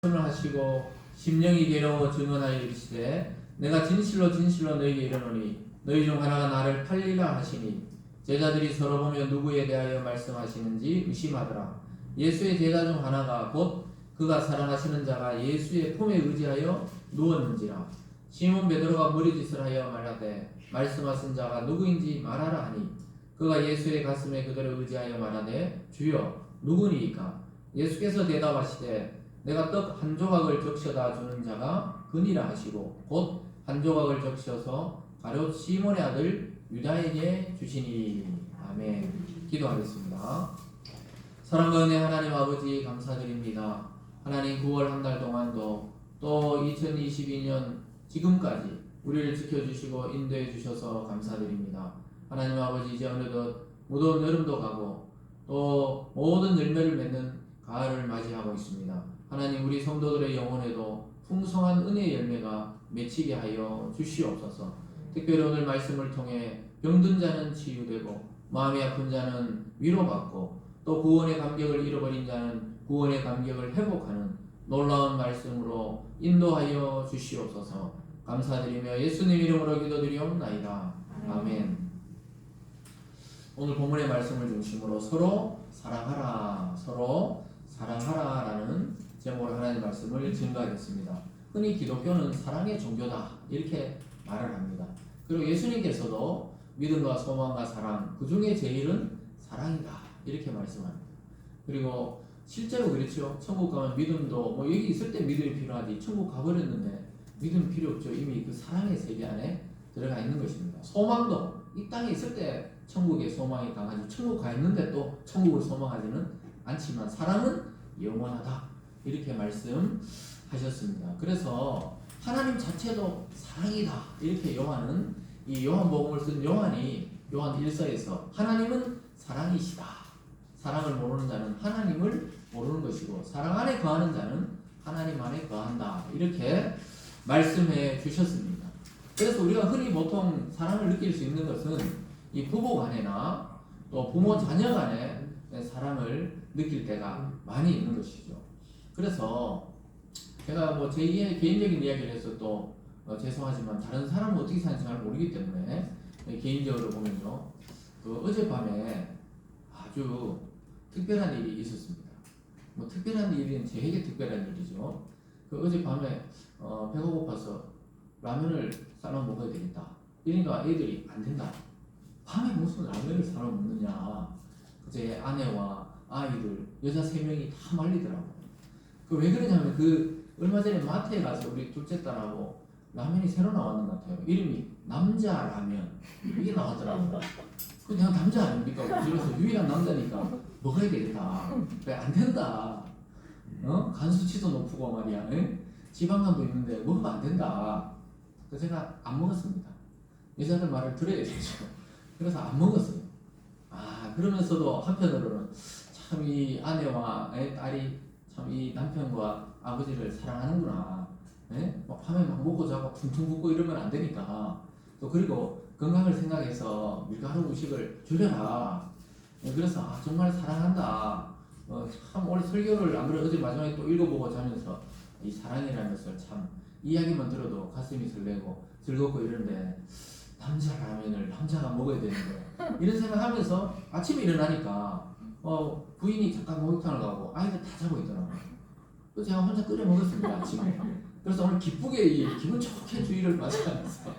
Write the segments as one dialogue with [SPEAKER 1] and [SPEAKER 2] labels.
[SPEAKER 1] 말씀을 하시고 심령이 괴로워 증언하여 이르시되 내가 진실로 진실로 너희에게 이르노니 너희 중 하나가 나를 팔리라 하시니 제자들이 서로 보며 누구에 대하여 말씀하시는지 의심하더라. 예수의 제자 중 하나가 곧 그가 사랑하시는 자가 예수의 품에 의지하여 누웠는지라. 시몬 베드로가 무리짓을 하여 말하되 말씀하신 자가 누구인지 말하라 하니 그가 예수의 가슴에 그대로 의지하여 말하되 주여 누구니이까? 예수께서 대답하시되 내가 떡 한 조각을 적셔다 주는 자가 그니라 하시고 곧 한 조각을 적셔서 가룟 시몬의 아들 유다에게 주시니. 아멘. 기도하겠습니다. 사랑과 은혜 하나님 아버지 감사드립니다. 하나님 9월 한 달 동안도 또 2022년 지금까지 우리를 지켜주시고 인도해 주셔서 감사드립니다. 하나님 아버지 이제 어느덧 무더운 여름도 가고 또 모든 열매를 맺는 가을을 맞이하고 있습니다. 하나님 우리 성도들의 영혼에도 풍성한 은혜의 열매가 맺히게 하여 주시옵소서. 특별히 오늘 말씀을 통해 병든 자는 치유되고 마음이 아픈 자는 위로받고 또 구원의 감격을 잃어버린 자는 구원의 감격을 회복하는 놀라운 말씀으로 인도하여 주시옵소서. 감사드리며 예수님 이름으로 기도드리옵나이다. 아멘. 오늘 본문의 말씀을 중심으로 서로 사랑하라, 서로 사랑하라라는 제목으로 하나님의 말씀을 증거하겠습니다. 흔히 기독교는 사랑의 종교다 이렇게 말을 합니다. 그리고 예수님께서도 믿음과 소망과 사랑 그 중에 제일은 사랑이다 이렇게 말씀합니다. 그리고 실제로 그렇죠. 천국 가면 믿음도 뭐 여기 있을 때 믿음이 필요하지 천국 가버렸는데 믿음 필요 없죠. 이미 그 사랑의 세계 안에 들어가 있는 것입니다. 소망도 이 땅에 있을 때 천국의 소망이 강하지 천국 가 있는데 또 천국을 소망하지는 않지만 사랑은 영원하다 이렇게 말씀하셨습니다. 그래서 하나님 자체도 사랑이다 이렇게 요한은 이 요한복음을 쓴 요한이 요한 1서에서 하나님은 사랑이시다. 사랑을 모르는 자는 하나님을 모르는 것이고 사랑 안에 거하는 자는 하나님 안에 거한다 이렇게 말씀해 주셨습니다. 그래서 우리가 흔히 보통 사랑을 느낄 수 있는 것은 이 부부 간에나 또 부모 자녀 간에 사랑을 느낄 때가 많이 있는 것이죠. 그래서 제가 뭐 제 개인적인 이야기를 해서 또 죄송하지만 다른 사람은 어떻게 사는지 잘 모르기 때문에 개인적으로 보면요. 그 어젯밤에 아주 특별한 일이 있었습니다. 뭐 특별한 일은 저에게 특별한 일이죠. 그 어젯밤에 배가 고파서 라면을 삶아 먹어야 되겠다. 그러니까 애들이 안 된다. 밤에 무슨 라면을 삶아 먹느냐. 제 아내와 아이들 여자 3명이 다 말리더라고요. 그 왜 그러냐면 그 얼마 전에 마트에 가서 우리 둘째 딸하고 라면이 새로 나왔는 것 같아요. 이름이 남자 라면 이게 나왔더라고요. 그 내가 남자 아닙니까? 집에서 유일한 남자니까 먹어야 되겠다. 왜 안 된다. 간 수치도 높고 말이야. 지방간도 있는데 먹으면 안 된다. 그래서 제가 안 먹었습니다. 여자들 말을 들어야 되죠. 그래서 안 먹었어요. 그러면서도 한편으로는 참 이 아내와 딸이 참 이 남편과 아버지를 사랑하는구나. 막 밤에 막 먹고 자고 퉁퉁 붓고 이러면 안 되니까. 또 그리고 건강을 생각해서 밀가루 음식을 줄여라. 그래서 정말 사랑한다. 참 오늘 설교를 안 그래도 어제 마지막에 또 읽어보고 자면서 이 사랑이라는 것을 참 이야기만 들어도 가슴이 설레고 즐겁고 이런데 남자 라면을 남자가 먹어야 되는데 이런 생각하면서 아침에 일어나니까 부인이 잠깐 목욕탕을 가고 아이들 다 자고 있더라고요. 그래서 제가 혼자 끓여 먹었습니다 아침에. 그래서 오늘 기쁘게 기분 좋게 주의를 맞이하면서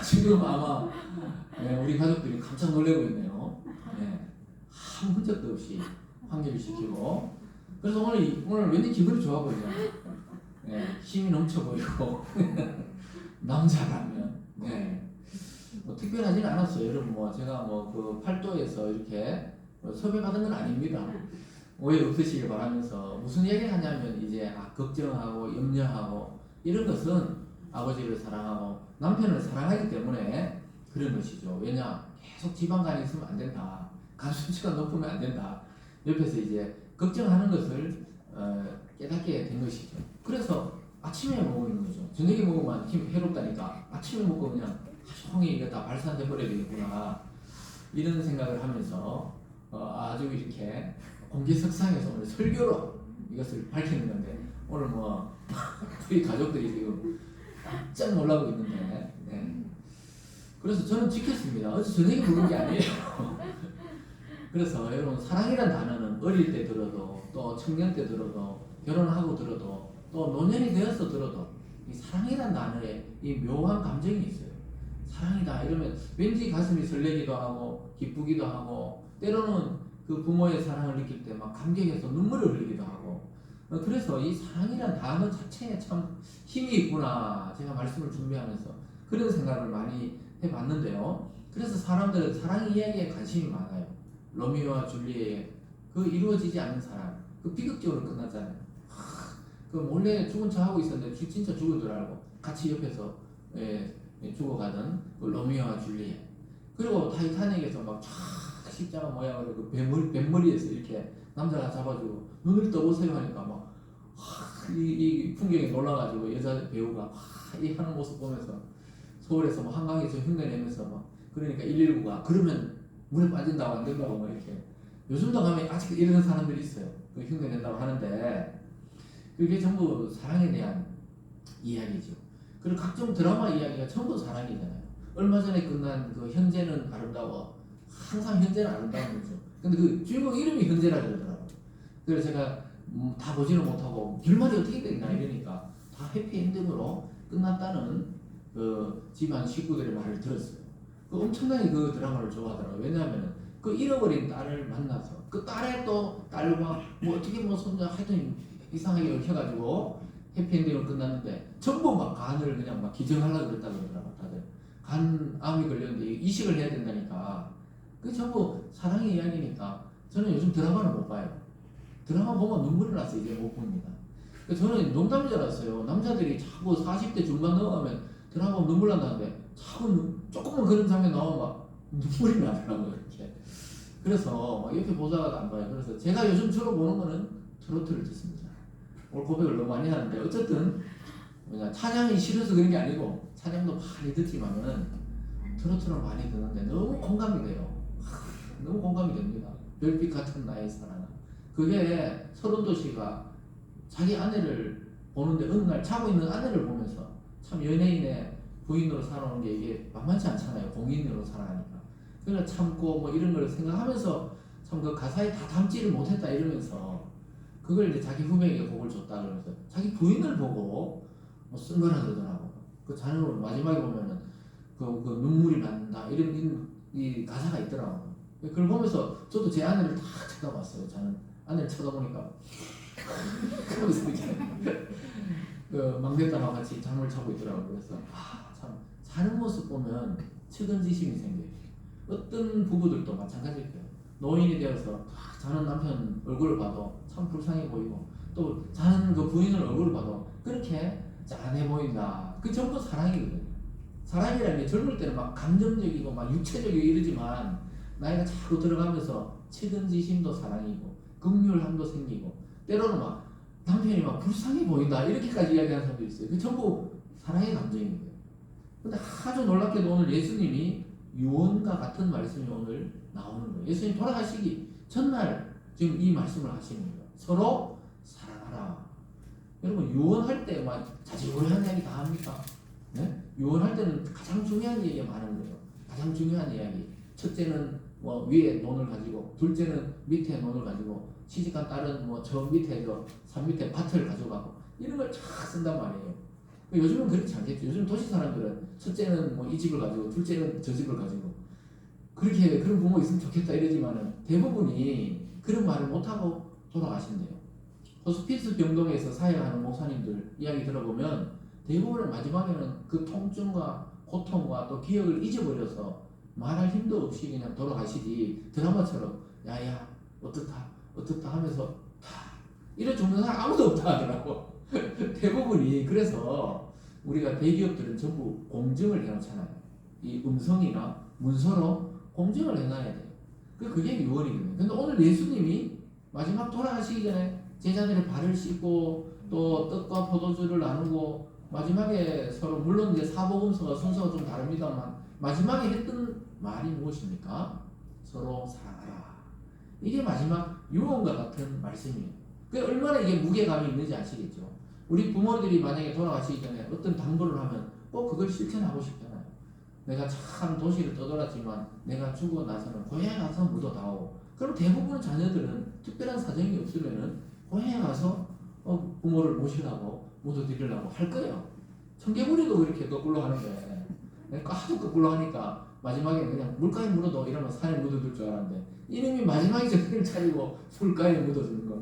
[SPEAKER 1] 지금 아마 우리 가족들이 깜짝 놀라고 있네요. 아무 흔적도 없이 환기시키고 그래서 오늘 왠지 기분이 좋아 보이죠. 힘이 넘쳐 보이고 남자라면 뭐 특별하지는 않았어요. 여러분 뭐 제가 뭐 그 팔도에서 이렇게 섭외받은 건 아닙니다. 오해 없으시길 바라면서 무슨 얘기를 하냐면 이제 걱정하고 염려하고 이런 것은 아버지를 사랑하고 남편을 사랑하기 때문에 그런 것이죠. 왜냐 계속 지방간이 있으면 안 된다. 간 수치가 높으면 안 된다. 옆에서 이제 걱정하는 것을 깨닫게 된 것이죠. 그래서 아침에 먹는 거죠. 저녁에 먹으면 힘 해롭다니까 아침에 먹고 그냥 하루 종일 이거 다 발산돼 버려야 되겠구나 이런 생각을 하면서 아주 이렇게 공개석상에서 오늘 설교로 이것을 밝히는 건데 오늘 뭐 우리 가족들이 지금 깜짝 놀라고 있는데 네. 그래서 저는 지켰습니다. 어제 저녁에 부른 게 아니에요. 그래서 여러분 사랑이란 단어는 어릴 때 들어도 또 청년 때 들어도 결혼하고 들어도 또 노년이 되어서 들어도 이 사랑이란 단어에 이 묘한 감정이 있어요. 사랑이다 이러면 왠지 가슴이 설레기도 하고 기쁘기도 하고 때로는 그 부모의 사랑을 느낄 때 막 감격해서 눈물을 흘리기도 하고 그래서 이 사랑이란 단어 자체에 참 힘이 있구나 제가 말씀을 준비하면서 그런 생각을 많이 해봤는데요. 그래서 사람들은 사랑 이야기에 관심이 많아요. 로미오와 줄리엣 그 이루어지지 않는 사랑 그 비극적으로 끝났잖아요. 그 몰래 죽은 척 하고 있었는데 진짜 죽은 줄 알고 같이 옆에서 죽어가던 그 로미오와 줄리엣 그리고 타이타닉에서 막 쫙 십자가 모양으로 그 뱃머리에서 이렇게 남자가 잡아주고 눈을 떠보세요 하니까 막 이 풍경에 놀라가지고 여자 배우가 이 하는 모습 보면서 서울에서 뭐 한강에서 흉내내면서 막 그러니까 119가 그러면 물에 빠진다고 안 된다고 뭐 이렇게 요즘도 가면 아직 이러는 사람들이 있어요. 그 흉내낸다고 하는데 그게 전부 사랑에 대한 이야기죠. 그리고 각종 드라마 이야기가 전부 사랑이잖아요. 얼마 전에 끝난 그 현재는 아름다워 항상 현재는 아름다운 거죠. 근데 그 주인공 이름이 현재라 그러더라고요. 그래서 제가 다 보지는 못하고 결말이 어떻게 됐나 이러니까 다 해피엔딩으로 끝났다는 그 집안 식구들의 말을 들었어요. 그 엄청나게 그 드라마를 좋아하더라고요. 왜냐하면 그 잃어버린 딸을 만나서 그 딸의 또 딸과 뭐 어떻게 뭐 손자 하여튼 이상하게 얽혀가지고 해피엔딩으로 끝났는데 전부 막 간을 그냥 막 기증하려고 그랬다고 그러더라고요. 다들 간암이 걸렸는데 이식을 해야 된다니까 그 전부 사랑의 이야기니까 저는 요즘 드라마를 못 봐요. 드라마 보면 눈물이 나서 이제 못 봅니다. 저는 농담인 줄 알았어요. 남자들이 자꾸 40대 중반 넘어가면 드라마 보면 눈물 난다는데 자꾸 조금만 그런 장면 나오면 막 눈물이 나더라고요. 이렇게. 그래서 막 이렇게 보다가 안 봐요. 그래서 제가 요즘 주로 보는 거는 트로트를 듣습니다. 오늘 고백을 너무 많이 하는데 어쨌든 찬양이 싫어서 그런 게 아니고 찬양도 많이 듣지만은 트로트를 많이 듣는데 너무 공감이 돼요. 너무 공감이 됩니다. 별빛 같은 나의 사랑. 그게 서른도 씨가 자기 아내를 보는데 어느 날 자고 있는 아내를 보면서 참 연예인의 부인으로 살아오는 게 이게 만만치 않잖아요. 공인으로 살아가니까. 그래서 참고 뭐 이런 걸 생각하면서 참 그 가사에 다 담지를 못했다 이러면서 그걸 이제 자기 후배에게 곡을 줬다 그러면서 자기 부인을 보고 뭐 쓴 거라 그러더라고. 그 자료를 마지막에 보면은 그 눈물이 난다 이런 이 가사가 있더라고. 그걸 보면서 저도 제 아내를 다 쳐다봤어요. 저는 아내를 쳐다보니까 그러면서 이렇게 그 막내딸하고 같이 잠을 자고 있더라고요. 그래서 참 사는 모습 보면 측은지심이 생겨요. 어떤 부부들도 마찬가지일 거예요. 노인이 되어서 자는 남편 얼굴을 봐도 참 불쌍해 보이고 또 자는 그 부인을 얼굴을 봐도 그렇게 짠해 보인다. 그 전부 사랑이거든요. 사랑이라는 게 젊을 때는 막 감정적이고 막 육체적이고 이러지만 나이가 자꾸 들어가면서 측은지심도 사랑이고 긍휼함도 생기고 때로는 막 남편이 막 불쌍해 보인다 이렇게까지 이야기하는 사람도 있어요. 그 전부 사랑의 감정입니다. 근데 아주 놀랍게도 오늘 예수님이 유언과 같은 말씀이 오늘 나오는 거예요. 예수님 돌아가시기 전날 지금 이 말씀을 하시는 거예요. 서로 사랑하라. 여러분 유언할 때 막 자질구레한 이야기 다 합니까? 네? 유언할 때는 가장 중요한 얘기가 많은 거예요. 가장 중요한 이야기. 첫째는 뭐 위에 논을 가지고, 둘째는 밑에 논을 가지고, 시집간 딸은 뭐 저 밑에 산 밑에 밭을 가져가고 이런 걸 쫙 쓴단 말이에요. 요즘은 그렇지 않겠죠. 요즘 도시 사람들은 첫째는 뭐 이 집을 가지고, 둘째는 저 집을 가지고 그렇게 그런 부모 있으면 좋겠다 이러지만은 대부분이 그런 말을 못하고 돌아가신대요. 호스피스 병동에서 사역하는 목사님들 이야기 들어보면 대부분은 마지막에는 그 통증과 고통과 또 기억을 잊어버려서 말할 힘도 없이 그냥 돌아가시지 드라마처럼 야야 어떻다 하면서 이래 죽는 사람 아무도 없다 하더라고. 대부분이. 그래서 우리가 대기업들은 전부 공증을 해놓잖아요. 이 음성이나 문서로 공증을 해놔야 돼요. 그게 유언이거든요. 근데 오늘 예수님이 마지막 돌아가시기 전에 제자들의 발을 씻고 또 떡과 포도주를 나누고 마지막에 서로 물론 이제 사복음서가 순서가 좀 다릅니다만 마지막에 했던 말이 무엇입니까? 서로 사랑하라. 이게 마지막 유언과 같은 말씀이에요. 그 얼마나 이게 무게감이 있는지 아시겠죠? 우리 부모들이 만약에 돌아가시기 전에 어떤 당부를 하면 꼭 그걸 실천하고 싶잖아요. 내가 참 도시를 떠돌았지만 내가 죽고 나서는 고향에 가서 묻어다오. 그럼 대부분 자녀들은 특별한 사정이 없으면은 고향에 가서 부모를 모시려고 묻어드리려고 할 거예요. 청개구리도 그렇게 거꾸로 하는데 내가 하도 거꾸로 하니까 마지막에 그냥 물가에 묻어둬 이러면 산에 묻어둘 줄 알았는데 이놈이 마지막에 정신을 차리고 물가에 묻어두는 거.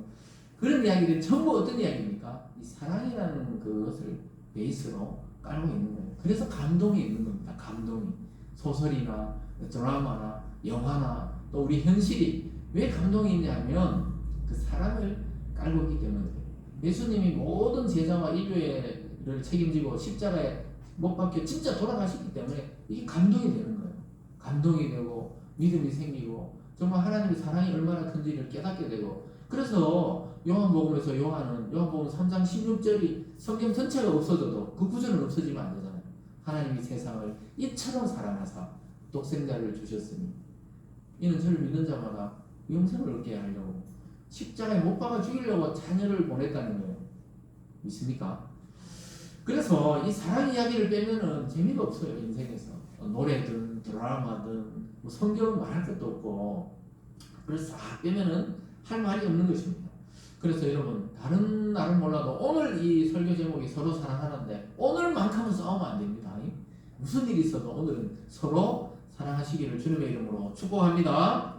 [SPEAKER 1] 그런 이야기들이 전부 어떤 이야기입니까? 이 사랑이라는 그것을 베이스로 깔고 있는 거예요. 그래서 감동이 있는 겁니다. 감동이. 소설이나 드라마나 영화나 또 우리 현실이 왜 감동이 있냐면 그 사랑을 깔고 있기 때문에 그래요. 예수님이 모든 제자와 인류를 책임지고 십자가에 못 박혀 진짜 돌아가셨기 때문에 이게 감동이 되는 거예요. 감동이 되고 믿음이 생기고 정말 하나님의 사랑이 얼마나 큰지를 깨닫게 되고 그래서 요한복음에서 요한복음 3장 16절이 성경 전체가 없어져도 그 구절은 없어지면 안 되잖아요. 하나님이 세상을 이처럼 사랑하사 독생자를 주셨으니 이는 저를 믿는 자마다 영생을 얻게 하려고 십자가에 못 박아 죽이려고 자녀를 보냈다는 거예요. 믿습니까? 그래서 이 사랑 이야기를 빼면은 재미가 없어요. 인생에서 노래든 드라마든 뭐 성경은 말할 것도 없고 그래서 싹 빼면은 할 말이 없는 것입니다. 그래서 여러분 다른 날은 몰라도 오늘 이 설교 제목이 서로 사랑하는데 오늘만큼은 싸우면 안 됩니다. 무슨 일이 있어도 오늘은 서로 사랑하시기를 주님의 이름으로 축복합니다.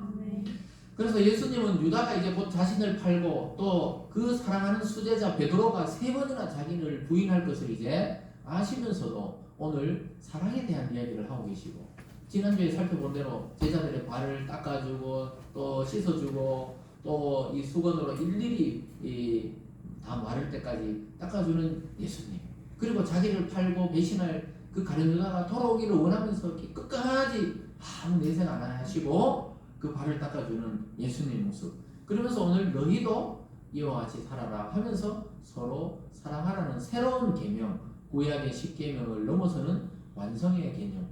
[SPEAKER 1] 그래서 예수님은 유다가 이제 곧 자신을 팔고 또 그 사랑하는 수제자 베드로가 3번이나 자기를 부인할 것을 이제 아시면서도 오늘 사랑에 대한 이야기를 하고 계시고 지난주에 살펴본 대로 제자들의 발을 닦아주고 또 씻어주고 또 이 수건으로 일일이 다 마를 때까지 닦아주는 예수님 그리고 자기를 팔고 배신할 그 가룟 유다가 돌아오기를 원하면서 끝까지 아무 내색 안 하시고 그 발을 닦아주는 예수님 모습 그러면서 오늘 너희도 이와 같이 살아라 하면서 서로 사랑하라는 새로운 계명 구약의 10계명을 넘어서는 완성의 개념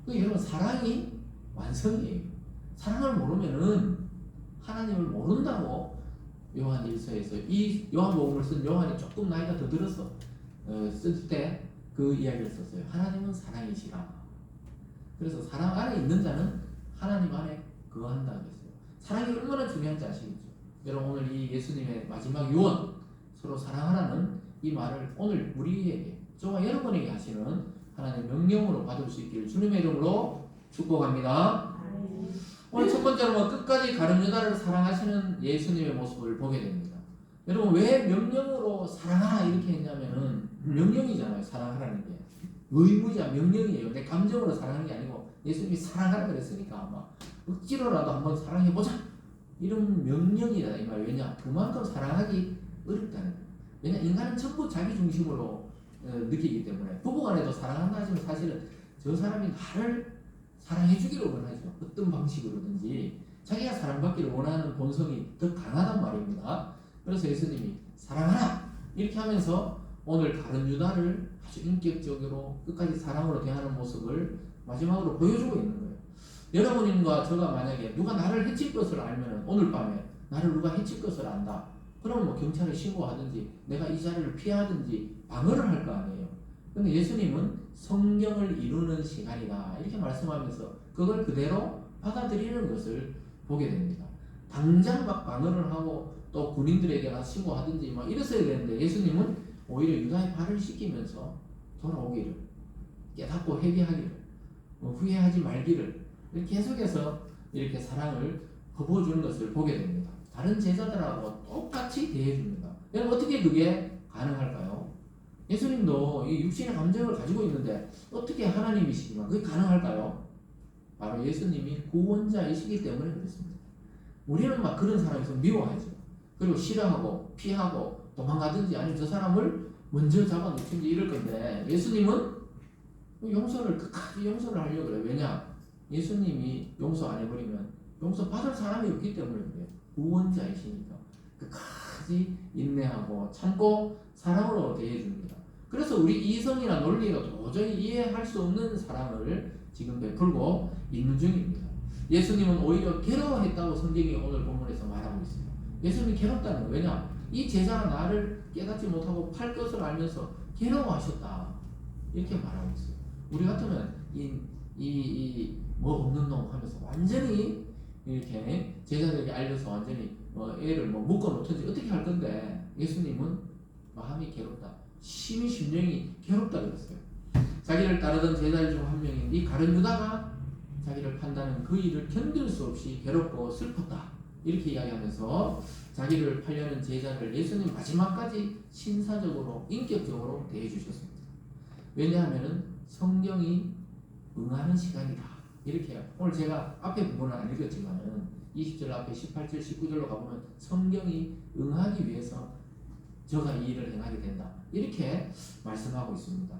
[SPEAKER 1] 여러분 사랑이 완성이에요. 사랑을 모르면은 하나님을 모른다고 요한 1서에서 이 요한복음을 쓴 요한이 조금 나이가 더 들어서 쓸 때 그 이야기를 썼어요. 하나님은 사랑이시라. 그래서 사랑 안에 있는 자는 하나님 안에 거한다 그랬어요. 사랑이 얼마나 중요한지 아시겠죠? 여러분 오늘 이 예수님의 마지막 유언 서로 사랑하라는 이 말을 오늘 우리에게 저와 여러분에게 하시는 하나님의 명령으로 받을 수 있기를 주님의 이름으로 축복합니다. 오늘 첫 번째로 끝까지 가룟 유다를 사랑하시는 예수님의 모습을 보게 됩니다. 여러분 왜 명령으로 사랑하라 이렇게 했냐면은 명령이잖아요. 사랑하라는 게 의무자 명령이에요. 내 감정으로 사랑하는 게 아니고 예수님이 사랑하라 그랬으니까 아마 억지로라도 한번 사랑해보자 이런 명령이다 이 말. 왜냐 그만큼 사랑하기 어렵다는 거예요. 왜냐 인간은 전부 자기 중심으로 느끼기 때문에 부부간에도 사랑한다 하지만 사실은 저 사람이 나를 사랑해주기를 원하죠. 어떤 방식으로든지 자기가 사랑받기를 원하는 본성이 더 강하단 말입니다. 그래서 예수님이 사랑하라 이렇게 하면서 오늘 가룟 유다를 아주 인격적으로 끝까지 사랑으로 대하는 모습을 마지막으로 보여주고 있는 거예요. 여러분과 저가 만약에 누가 나를 해칠 것을 알면 오늘 밤에 나를 누가 해칠 것을 안다 그러면 뭐 경찰에 신고하든지 내가 이 자리를 피하든지 방어를 할 거 아니에요. 근데 예수님은 성경을 이루는 시간이다 이렇게 말씀하면서 그걸 그대로 받아들이는 것을 보게 됩니다. 당장 막 방어를 하고 또 군인들에게 가서 신고하든지 막 이랬어야 되는데 예수님은 오히려 유다의 발을 씻기면서 돌아오기를 깨닫고 회개하기를 후회하지 말기를 이렇게 계속해서 이렇게 사랑을 거부어주는 것을 보게 됩니다. 다른 제자들하고 똑같이 대해줍니다. 여러분 어떻게 그게 가능할까요? 예수님도 이 육신의 감정을 가지고 있는데 어떻게 하나님이시지만 그게 가능할까요? 바로 예수님이 구원자이시기 때문에 그렇습니다. 우리는 막 그런 사람이 있으면 미워하죠. 그리고 싫어하고 피하고 도망가든지 아니면 저 사람을 먼저 잡아놓든지 이럴 건데 예수님은 용서를 끝까지 용서를 하려고 그래요. 왜냐? 예수님이 용서 안 해버리면 용서 받을 사람이 없기 때문에 그래요. 구원자이시니까 끝까지 인내하고 참고 사랑으로 대해줍니다. 그래서 우리 이성이나 논리로 도저히 이해할 수 없는 사랑을 지금 베풀고 있는 중입니다. 예수님은 오히려 괴로워했다고 성경이 오늘 본문에서 말하고 있습니다. 예수님이 괴롭다는 거예요. 왜냐? 이 제자가 나를 깨닫지 못하고 팔 것을 알면서 괴로워하셨다. 이렇게 말하고 있어요. 우리 같으면 뭐 없는 놈 하면서 완전히 이렇게 제자들에게 알려서 완전히 애를 묶어 놓든지 어떻게 할 건데, 예수님은 마음이 괴롭다. 심령이 괴롭다 그랬어요. 자기를 따르던 제자들 중 한 명인 이 가룟 유다가 자기를 판다는 그 일을 견딜 수 없이 괴롭고 슬펐다. 이렇게 이야기하면서 자기를 팔려는 제자를 예수님 마지막까지 신사적으로 인격적으로 대해 주셨습니다. 왜냐하면 성경이 응하는 시간이다. 이렇게 오늘 제가 앞에 부분은 안 읽었지만은 20절 앞에 18절 19절로 가보면 성경이 응하기 위해서 저가 이 일을 행하게 된다. 이렇게 말씀하고 있습니다.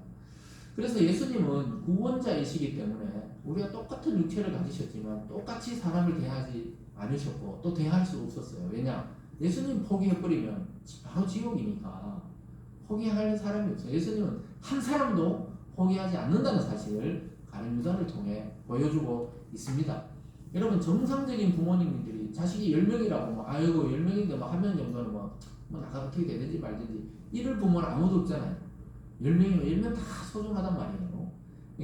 [SPEAKER 1] 그래서 예수님은 구원자이시기 때문에 우리가 똑같은 육체를 가지셨지만 똑같이 사람을 대하지 않으셨고 또 대할 수 없었어요. 왜냐? 예수님 포기해버리면 바로 지옥이니까 포기할 사람이 없어요. 예수님은 한 사람도 포기하지 않는다는 사실을 가룟 유다를 통해 보여주고 있습니다. 여러분, 정상적인 부모님들이 자식이 10명이라고 아이고 10명인데 한 명 정도는 나가 어떻게 되든지 말든지 이럴 부모는 아무도 없잖아요. 10명이면 10명 다 소중하단 말이에요.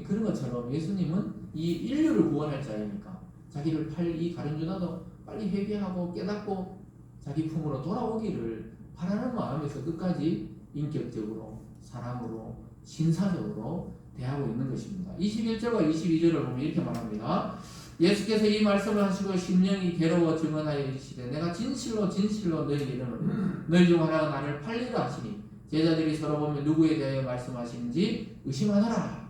[SPEAKER 1] 그런 것처럼 예수님은 이 인류를 구원할 자이니까 자기를 팔 이 가룟 유다도 빨리 회개하고 깨닫고 자기 품으로 돌아오기를 바라는 마음에서 끝까지 인격적으로 사람으로 신사적으로 대하고 있는 것입니다. 21절과 22절을 보면 이렇게 말합니다. 예수께서 이 말씀을 하시고 심령이 괴로워 증언하여 이르시되 내가 진실로 진실로 너희에게 이르노니 너희 중 하나가 나를 팔리라 하시니 제자들이 서로 보며 누구에 대하여 말씀하시는지 의심하더라.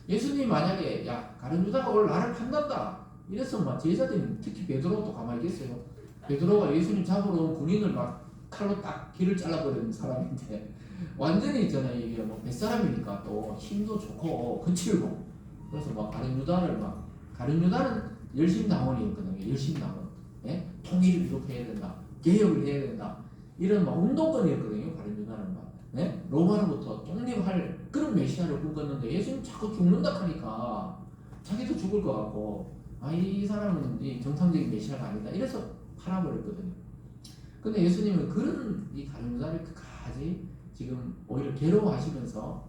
[SPEAKER 1] 예수님이 만약에 가룟 유다가 오늘 나를 판단다 이랬으면 제자들이 특히 베드로도 가만히 있겠어요. 베드로가 예수님 잡으러 온 군인을 칼로 딱 길을 잘라버리는 사람인데 완전히 있잖아요. 이게 뱃사람이니까 또 힘도 좋고 거칠고 그래서 가룟 유다는 열심당원이었거든요. 열심당원. 예? 통일을 이렇게 해야 된다. 개혁을 해야 된다. 이런 운동권이었거든요. 가룟 유다는 예? 로마로부터 독립할 그런 메시아를 꿈꿨는데 예수님 자꾸 죽는다 하니까 자기도 죽을 것 같고 이 사람은 정상적인 메시아가 아니다. 이래서 팔아버렸거든요. 근데 예수님은 그런 이 가룟 유다를 끝까지 지금 오히려 괴로워하시면서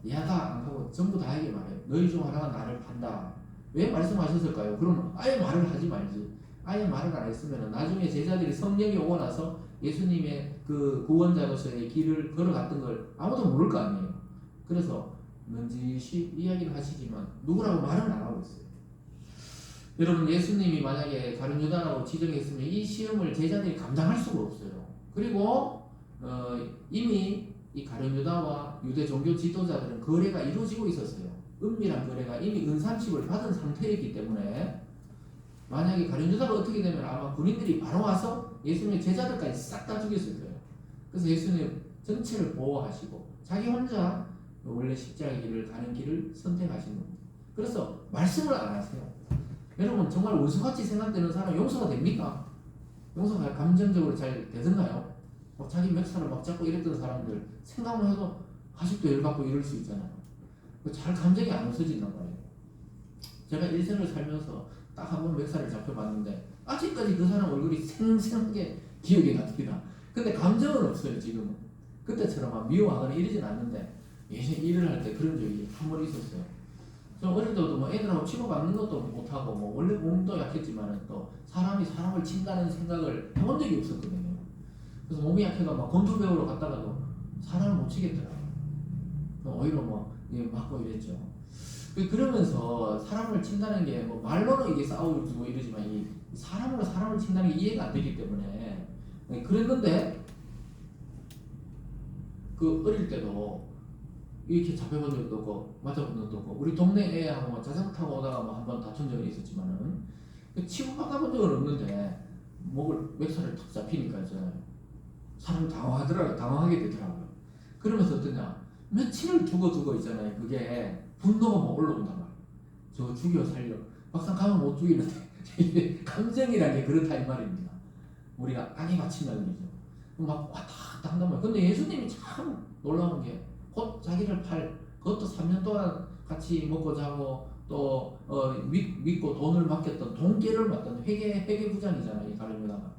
[SPEAKER 1] 야다 안 하고 전부 다에게 말해요. 너희 중 하나가 나를 판다. 왜 말씀하셨을까요? 그럼 아예 말을 하지 말지. 아예 말을 안 했으면 나중에 제자들이 성령이 오고 나서 예수님의 그 구원자로서의 길을 걸어갔던 걸 아무도 모를 거 아니에요. 그래서 넌지시 이야기를 하시지만 누구라고 말은 안 하고 있어요. 여러분, 예수님이 만약에 가룟 유다라고 지정했으면 이 시험을 제자들이 감당할 수가 없어요. 그리고 이미 이 가룟 유다와 유대 종교 지도자들은 거래가 이루어지고 있었어요. 은밀한 거래가 이미 은삼십을 받은 상태이기 때문에 만약에 가룟 유다가 어떻게 되면 아마 군인들이 바로 와서 예수님의 제자들까지 싹 다 죽였을 거예요. 그래서 예수님 전체를 보호하시고 자기 혼자 원래 십자가의 길을 가는 길을 선택하신 겁니다. 그래서 말씀을 안 하세요. 여러분, 정말 원수같이 생각되는 사람 용서가 됩니까? 용서가 감정적으로 잘 되던가요? 자기 멱살을 잡고 이랬던 사람들 생각만 해도 아직도 열받고 이럴 수 있잖아요. 잘 감정이 안 없어진단 말이에요. 제가 일생을 살면서 딱 한 번 멱살을 잡혀봤는데 아직까지 그 사람 얼굴이 생생하게 기억이 납니다. 근데 감정은 없어요. 지금은. 그때처럼 미워하거나 이러진 않는데 예전에 일을 할 때 그런 적이 한 번 있었어요. 저 어릴 때도 애들하고 치고받는 것도 못하고 원래 몸도 약했지만 또 사람이 사람을 친다는 생각을 해본 적이 없었거든요. 그래서 몸이 약해가 권투 배우러 갔다가도 사람을 못 치겠더라고요. 오히려 맞고 이랬죠. 그러면서 사람을 친다는 게 말로는 이게 싸우고 이러지만 이 사람으로 사람을 친다는 게 이해가 안 되기 때문에 그랬는데 그 어릴 때도 이렇게 잡혀본 적도 없고 맞아본 적도 없고 우리 동네 애하고 자전거 타고 오다가 한번 다툰 적은 있었지만은 치고 박아본 적은 없는데 멱살을 탁 잡히니까 있잖아요. 사람 당황하게 되더라고요. 그러면서 어떠냐, 며칠을 두고 있잖아요. 그게 분노가 올라온단 말이에요. 저 죽여 살려 막상 가면 못 죽이는데 감정이라는 게 그렇다 이 말입니다. 우리가 악이 맞힌다는 거죠. 왔다 갔다 한단 말이에요. 근데 예수님이 참 놀라운 게 곧 자기를 그것도 3년 동안 같이 먹고 자고 또 믿고 돈을 맡겼던 돈깨를 맡던 회계 부장이잖아요. 이 가룟 유다가.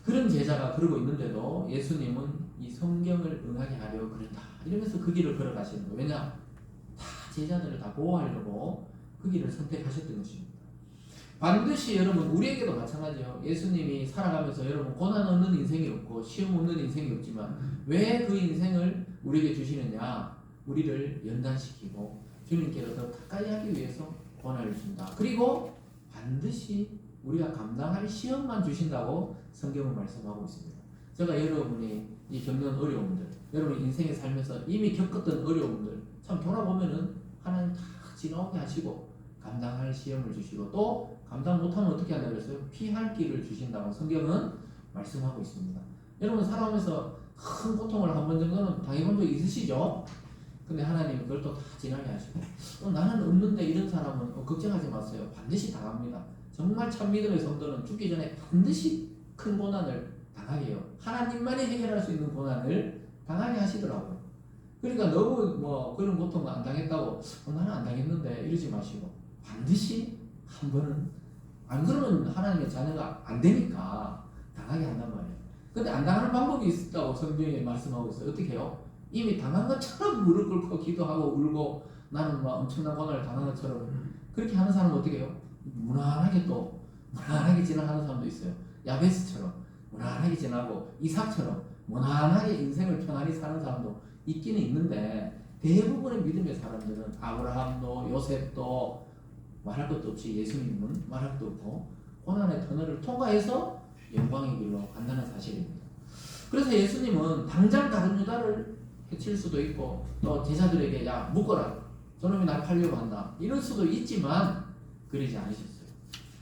[SPEAKER 1] 그런 제자가 그러고 있는데도 예수님은 이 성경을 응하게 하려 그런다 이러면서 그 길을 걸어가시는 거예요. 왜냐? 다 제자들을 다 보호하려고 그 길을 선택하셨던 것입니다. 반드시 여러분 우리에게도 마찬가지예요. 예수님이 살아가면서 여러분 고난 없는 인생이 없고 시험 없는 인생이 없지만 왜 그 인생을 우리에게 주시느냐? 우리를 연단시키고 주님께로 더 가까이 하기 위해서 고난을 준다. 그리고 반드시 우리가 감당할 시험만 주신다고 성경은 말씀하고 있습니다. 제가 여러분이 이 겪는 어려움들, 여러분 인생에 살면서 이미 겪었던 어려움들 참 돌아보면은 하나님 다 지나오게 하시고 감당할 시험을 주시고 또 감당 못하면 어떻게 한다고 그랬어요? 피할 길을 주신다고 성경은 말씀하고 있습니다. 여러분 살아오면서 큰 고통을 한 번 정도는 당해본 적 있으시죠? 근데 하나님은 그걸 또 다 지나게 하시고 나는 없는데 이런 사람은 걱정하지 마세요. 반드시 당합니다. 정말 참 믿음의 성도는 죽기 전에 반드시 큰 고난을 당하게 해요. 하나님만이 해결할 수 있는 고난을 당하게 하시더라고요. 그러니까 너무 뭐 그런 고통 안 당했다고 나는 안 당했는데 이러지 마시고 반드시 한 번은 안 그러면 하나님의 자녀가 안 되니까 당하게 한단 말이에요. 근데 안 당하는 방법이 있다고 성경에 말씀하고 있어요. 어떻게 해요? 이미 당한 것처럼 무릎 꿇고 기도하고 울고 나는 막 엄청난 고난을 당한 것처럼 그렇게 하는 사람은 어떻게 해요? 무난하게 지나가는 사람도 있어요. 야베스처럼 무난하게 지나고 이삭처럼 무난하게 인생을 편안히 사는 사람도 있기는 있는데 대부분의 믿음의 사람들은 아브라함도 요셉도 말할 것도 없이 예수님은 말할 것도 없고 고난의 터널을 통과해서 영광의 길로 간다는 사실입니다. 그래서 예수님은 당장 다른 유다를 해칠 수도 있고 또 제자들에게 야 묶어라 저놈이 날 팔려고 한다 이럴 수도 있지만 그러지 않으셨어요.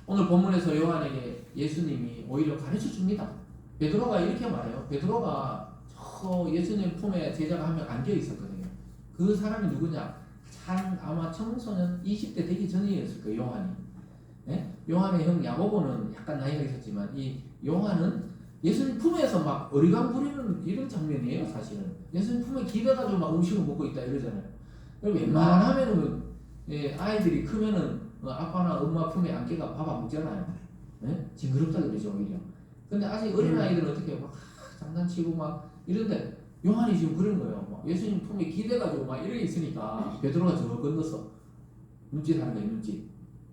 [SPEAKER 1] 오늘 본문에서 요한에게 예수님이 오히려 가르쳐 줍니다. 베드로가 이렇게 말해요. 베드로가 저 예수님 품에 제자가 한 명 안겨 있었거든요. 그 사람이 누구냐? 아마 청소년 20대 되기 전이었을 거예요. 요한이. 네? 요한의 형 야고보는 약간 나이가 있었지만 이 요한은 예수님 품에서 막 어리광 부리는 이런 장면이에요. 사실은 예수님 품에 기대가지고 막 음식을 먹고 있다 이러잖아요. 그리고 웬만하면은 아이들이 크면은 아빠나 엄마 품에 안겨가 밥 안 먹잖아요. 네? 징그럽다 그러죠 오히려. 근데 아직 어린 아이들은 어떻게 막 장난치고 막 이런데 요한이 지금 그런 거예요. 막 예수님 품에 기대가지고 막 이렇게 있으니까 베드로가 저 건너서 눈짓하는 거예요. 눈짓.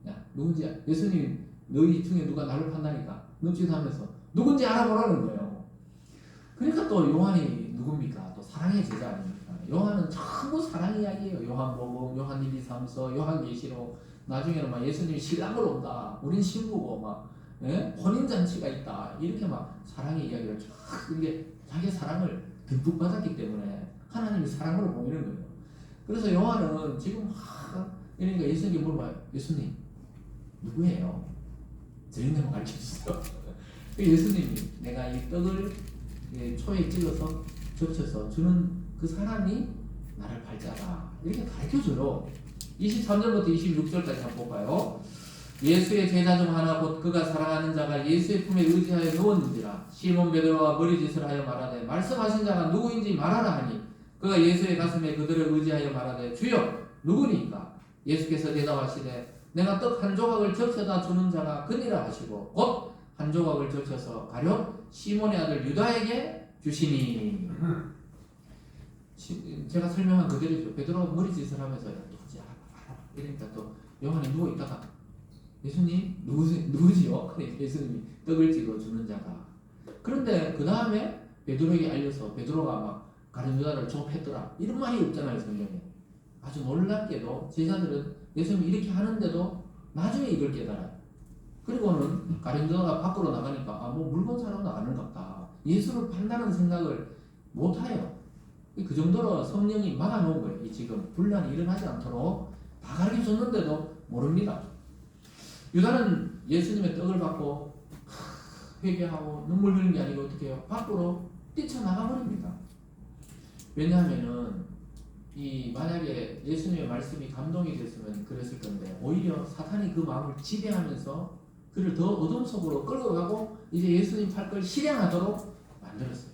[SPEAKER 1] 야 누군지 예수님 너희 중에 누가 나를 판다니까 눈짓하면서 누군지 알아보라는 거예요. 그러니까 또 요한이 누굽니까? 또 사랑의 제자 아닙니까? 요한은 전부 사랑 이야기예요. 요한복음, 요한 1, 2, 3서, 요한계시록. 나중에는 막 예수님이 신랑으로 온다. 우린 신부고 막 혼인잔치가 있다. 이렇게 막 사랑의 이야기를 쫙 이게 자기 사랑을 듬뿍 받았기 때문에 하나님이 사랑으로 보이는 거예요. 그래서 요한은 지금 이러니까 예수님께 물어봐요. 예수님 누구예요? 저희는 가르쳐주세요. 예수님이 내가 이 떡을 초에 찔러서 적셔서 주는 그 사람이 나를 팔자다. 이렇게 가르쳐줘요. 23절부터 26절까지 한번 볼까요? 예수의 제자 중 하나 곧 그가 사랑하는 자가 예수의 품에 의지하여 누웠는지라 시몬 베드로가 머리짓을 하여 말하되 말씀하신 자가 누구인지 말하라 하니 그가 예수의 가슴에 그들을 의지하여 말하되 주여 누구니까? 예수께서 대답하시되 내가 떡 한 조각을 적셔다 주는 자가 그니라 하시고 곧 한 조각을 적셔서 가려 시몬의 아들 유다에게 주시니. 제가 설명한 그대로죠. 베드로가 머리짓을 하면서 누구지 알아 이러니까 또 요한이 누워 있다가 예수님 누구지요? 그래 예수님이 떡을 찍어 주는 자가. 그런데 그 다음에 베드로에게 알려서 베드로가 막 가룟 유다를 조업했더라 이런 말이 없잖아요 성경에. 아주 놀랍게도 제자들은 예수님이 이렇게 하는데도 나중에 이걸 깨달아요. 그리고는 가룟 유다가 밖으로 나가니까 뭐 물건 사러 나가는갑다. 예수를 판다는 생각을 못해요. 그 정도로 성령이 막아놓은 거예요. 지금 분란이 일어나지 않도록 다 가르쳐줬는데도 모릅니다. 유다는 예수님의 떡을 받고 회개하고 눈물 흘리는 게 아니고 어떻게 해요? 밖으로 뛰쳐나가버립니다. 왜냐하면은 만약에 예수님의 말씀이 감동이 됐으면 그랬을 건데 오히려 사탄이 그 마음을 지배하면서 그를 더 어둠 속으로 끌고 가고 이제 예수님 팔 걸 실행하도록 만들었어요.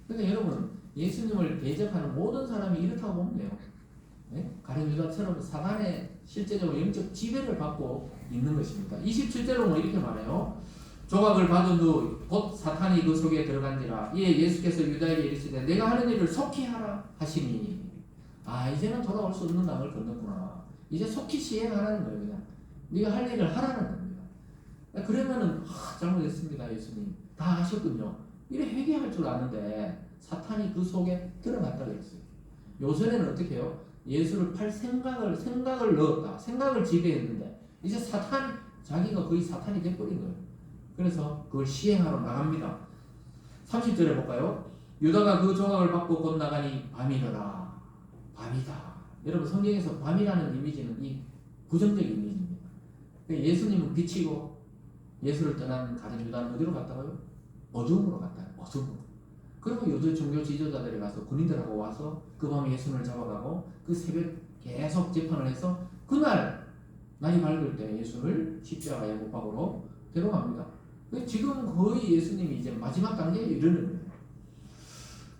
[SPEAKER 1] 근데 여러분 예수님을 대적하는 모든 사람이 이렇다고 보면 돼요. 네? 가룟 유다처럼 사단의 실제적으로 영적 지배를 받고 있는 것입니다. 27절로 뭐 이렇게 말해요. 조각을 받은 후 곧 사탄이 그 속에 들어간지라. 이에 예수께서 유다에게 이르시되 내가 하는 일을 속히 하라 하시니. 아, 이제는 돌아올 수 없는 강을 건넜구나. 이제 속히 시행하라는 거예요. 그냥 네가 할 일을 하라는 겁니다. 그러면은 잘못했습니다. 예수님 다 하셨군요. 이래 회개할 줄 아는데 사탄이 그 속에 들어갔다 그랬어요. 요전에는 어떻게 해요? 예수를 팔 생각을 넣었다. 생각을 지배했는데 이제 자기가 거의 사탄이 돼버린 거예요. 그래서 그걸 시행하러 나갑니다. 30절에 볼까요? 유다가 그 조각을 받고 곧 나가니 밤이더라. 밤이다. 여러분 성경에서 밤이라는 이미지는 이 부정적인 이미지입니다. 예수님은 빛이고 예수를 떠난 가룟 유다는 어디로 갔다고요? 어둠으로 갔다. 어둠으로. 그리고 요즘 종교 지도자들이 가서 군인들하고 와서 그 밤에 예수님을 잡아가고 그 새벽 계속 재판을 해서 그날 날이 밝을 때 예수를 십자가의 못박으로 데려갑니다. 지금 거의 예수님이 이제 마지막 단계에 이르는 거예요.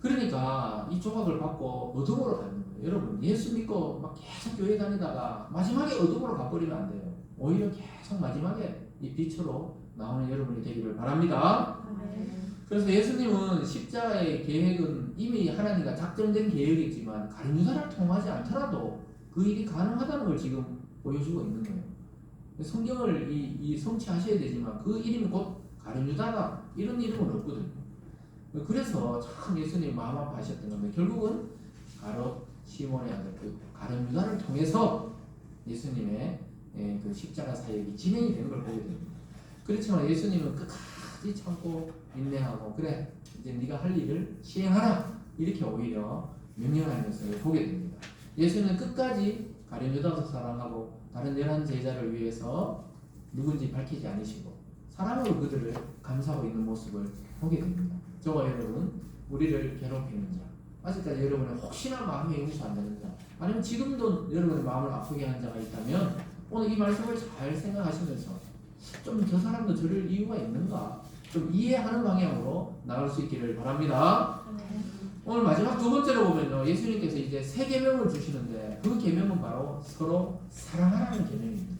[SPEAKER 1] 그러니까 이 조각을 받고 어둠으로 가는 거예요. 여러분 예수 믿고 막 계속 교회 다니다가 마지막에 어둠으로 가버리면 안 돼요. 오히려 계속 마지막에 이 빛으로 나오는 여러분이 되기를 바랍니다. 그래서 예수님은 십자가의 계획은 이미 하나님과 작정된 계획이지만 가룟 유다를 통하지 않더라도 그 일이 가능하다는 걸 지금 보여주고 있는 거예요. 성경을 이 성취하셔야 되지만 그 이름이 곧 가룟 유다다 이런 이름은 없거든요. 그래서 참 예수님 마음 아파하셨던 건데 결국은 바로 시몬의 아들 그 가룟 유다를 통해서 예수님의 그 십자가 사역이 진행이 되는 걸 보게 됩니다. 그렇지만 예수님은 끝까지 참고 인내하고 그래 이제 네가 할 일을 시행하라 이렇게 오히려 명령하는 것을 보게 됩니다. 예수는 끝까지 가룟 유다도 사랑하고 다른 11 제자를 위해서 누군지 밝히지 않으시고 사랑으로 그들을 감싸고 있는 모습을 보게 됩니다. 저와 여러분 우리를 괴롭히는 자 아직까지 여러분의 혹시나 마음에 용서 안 되는 자 아니면 지금도 여러분의 마음을 아프게 하는 자가 있다면 오늘 이 말씀을 잘 생각하시면서 좀 저 사람도 저럴 이유가 있는가 좀 이해하는 방향으로 나갈 수 있기를 바랍니다. 오늘 마지막 두 번째로 보면요 예수님께서 이제 세 계명을 주시는데 그 계명은 바로 서로 사랑하라는 계명입니다.